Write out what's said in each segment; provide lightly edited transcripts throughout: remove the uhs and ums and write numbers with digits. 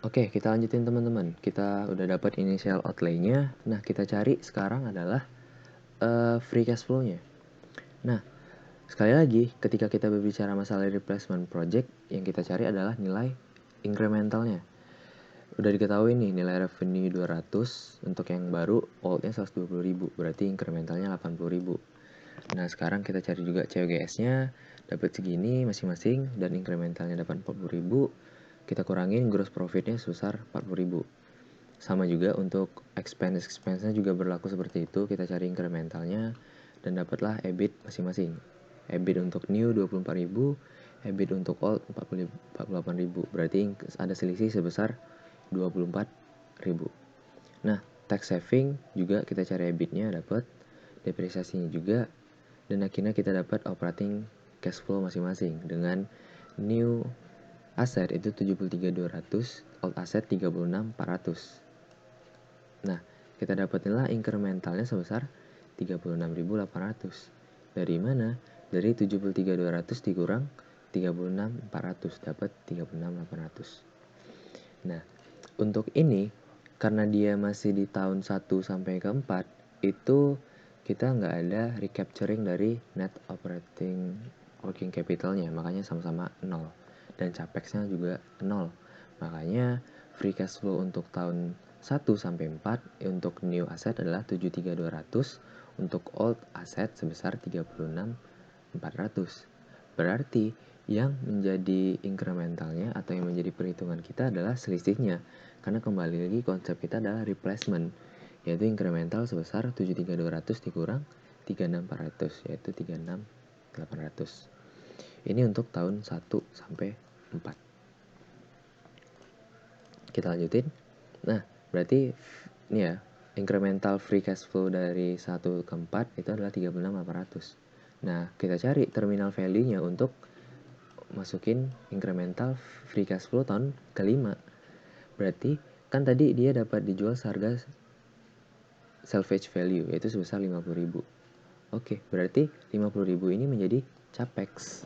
Oke, kita lanjutin teman-teman. Kita udah dapat initial outlay-nya. Nah, kita cari sekarang adalah free cash flow-nya. Nah, sekali lagi, ketika kita berbicara masalah replacement project, yang kita cari adalah nilai incrementalnya. Udah diketahui nih, nilai revenue 200, untuk yang baru, old-nya 120.000, berarti incrementalnya 80.000. Nah, sekarang kita cari juga COGS-nya, dapat segini masing-masing, dan incrementalnya dapat 40.000, kita kurangin gross profit-nya sebesar 40.000. Sama juga untuk expense-nya juga berlaku seperti itu, kita cari incrementalnya, dan dapatlah EBIT masing-masing. EBIT untuk new 24.000, EBIT untuk old 48.000, berarti ada selisih sebesar 24.000. Nah, tax saving juga kita cari EBIT-nya dapat, depresiasinya juga, dan akhirnya kita dapat operating cash flow masing-masing dengan new asset itu 73.200, old asset 36.400. Nah, kita dapatinlah incrementalnya sebesar 36.800. Dari mana? Dari 73.200 dikurang 36.400, dapat 36.800. Nah, untuk ini, karena dia masih di tahun 1 sampai ke 4, itu kita nggak ada recapturing dari net operating working capitalnya, makanya sama-sama 0. Dan capexnya juga 0. Makanya free cash flow untuk tahun 1 sampai 4 untuk new asset adalah 73.200, untuk old asset sebesar 36.400. Berarti yang menjadi incrementalnya atau yang menjadi perhitungan kita adalah selisihnya, karena kembali lagi konsep kita adalah replacement, yaitu incremental sebesar 73.200 dikurang 36.400, yaitu 36.800. Ini untuk tahun 1 sampai 4. Kita lanjutin. Nah, berarti ini ya, incremental free cash flow dari 1 ke 4 itu adalah 36.800. Nah, kita cari terminal value-nya untuk masukin incremental free cash flow tahun ke-5. Berarti kan tadi dia dapat dijual seharga salvage value, yaitu sebesar 50.000. Oke, berarti 50.000 ini menjadi capex.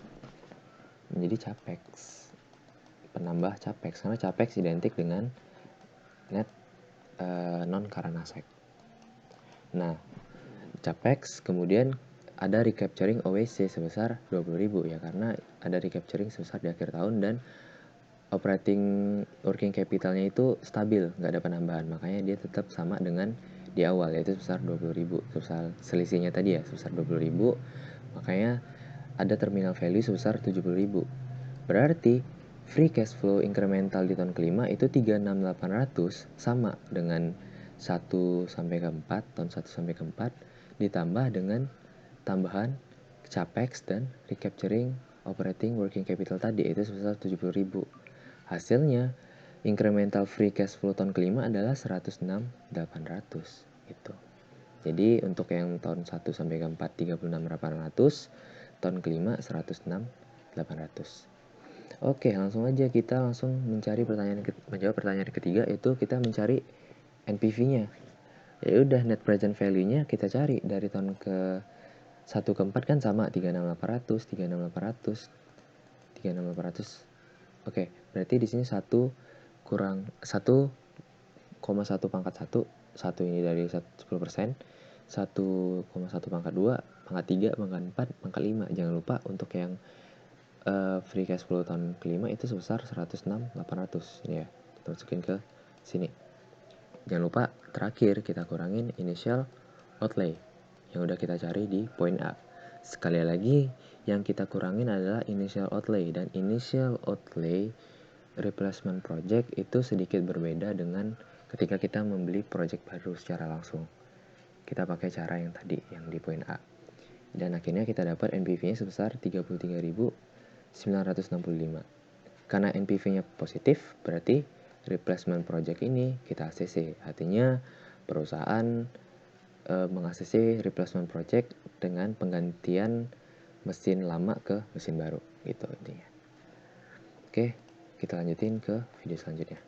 Penambah capex, karena capex identik dengan net non current asset. Nah, capex kemudian ada recapturing OWC sebesar 20.000 ya, karena ada recapturing sebesar di akhir tahun dan operating working capitalnya itu stabil, nggak ada penambahan, makanya dia tetap sama dengan di awal, yaitu sebesar 20.000. Sebesar selisihnya tadi ya, sebesar 20.000, makanya ada terminal value sebesar 70.000. Berarti free cash flow incremental di tahun kelima itu 36.800, sama dengan 1 sampai ke 4, tahun 1 sampai ke 4, ditambah dengan tambahan capex dan recapturing operating working capital tadi, itu sebesar 70.000. Hasilnya incremental free cash flow tahun kelima adalah 106.800 gitu. Jadi untuk yang tahun 1 sampai ke 4 36.800, tahun kelima 106.800. Oke, langsung aja kita langsung menjawab pertanyaan ketiga, yaitu kita mencari NPV-nya. Ya udah, net present value-nya kita cari dari tahun ke 1 ke 4 kan sama 36.800, 36.800. Oke, berarti di sini 1 kurang 1,1 pangkat 1, 1 ini dari 10%, 1,1 pangkat 2, pangkat 3, pangkat 4, pangkat 5. Jangan lupa untuk yang free cash flow tahun kelima itu sebesar 106.800. Ini ya, kita masukin ke sini. Jangan lupa terakhir kita kurangin initial outlay yang udah kita cari di poin A. Sekali lagi, yang kita kurangin adalah initial outlay, dan initial outlay replacement project itu sedikit berbeda dengan ketika kita membeli project baru secara langsung. Kita pakai cara yang tadi, yang di poin A. Dan akhirnya kita dapat NPV-nya sebesar 33.965. Karena NPV-nya positif, berarti replacement project ini kita ACC. Artinya perusahaan meng-ACC replacement project dengan penggantian mesin lama ke mesin baru gitu intinya. Oke, kita lanjutin ke video selanjutnya.